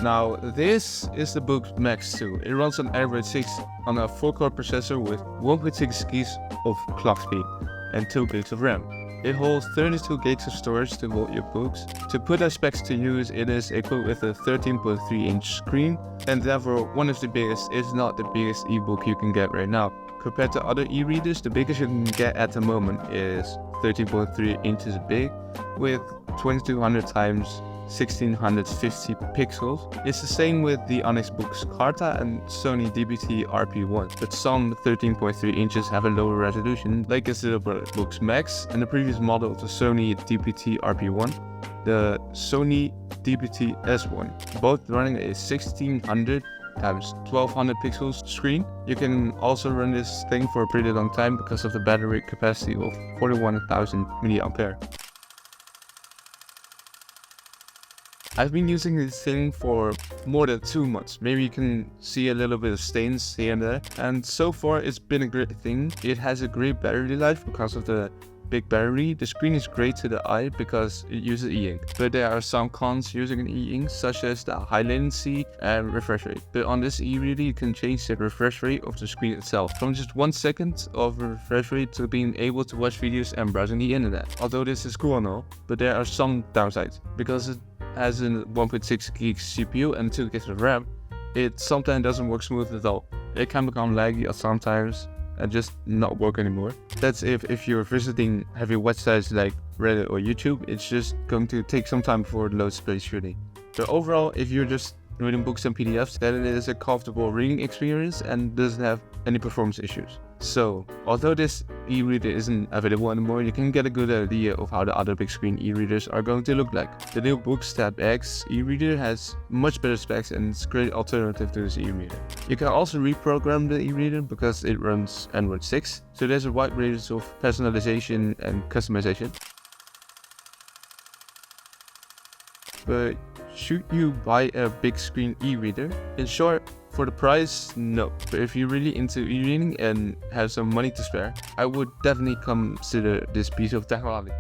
Now, this is the Boox Max2. It runs on Android 6 on a 4-core processor with 1.6 gigs of clock speed and 2 gigs of RAM. It holds 32 gigs of storage to hold your books. To put our specs to use, it is equipped with a 13.3-inch screen, and therefore one of the biggest, if not the biggest ebook you can get right now. Compared to other e-readers, the biggest you can get at the moment is 13.3 inches big with 2200 times 1650 pixels. It's the same with the Onyx Boox Carta and Sony DBT RP1, but some 13.3 inches have a lower resolution, like the Boox Max and the previous model of the Sony DBT RP1, the Sony DBT S1, both running a 1600 times 1200 pixels screen. You can also run this thing for a pretty long time because of the battery capacity of 41,000 mAh. I've been using this thing for more than 2 months. Maybe you can see a little bit of stains here and there. And so far it's been a great thing. It has a great battery life because of the big battery. The screen is great to the eye because it uses e-ink. But there are some cons using an e-ink, such as the high latency and refresh rate. But on this e-reader you can change the refresh rate of the screen itself, from just 1 second of refresh rate to being able to watch videos and browsing the internet. Although this is cool and all, but there are some downsides. Because it has a 1.6 gigs CPU and 2 gigs of RAM, it sometimes doesn't work smooth at all. It can become laggy at sometimes and just not work anymore. That's if you're visiting heavy websites like Reddit or YouTube. It's just going to take some time before it loads really. But overall, if you're just reading books and PDFs, then it is a comfortable reading experience and doesn't have any performance issues. So, although this e-reader isn't available anymore, you can get a good idea of how the other big screen e-readers are going to look like. The new Boox Tab X e-reader has much better specs and it's a great alternative to this e-reader. You can also reprogram the e-reader because it runs Android 6, so there's a wide range of personalization and customization. But should you buy a big screen e-reader? In short, for the price, no. But if you're really into e-reading and have some money to spare, I would definitely consider this piece of technology.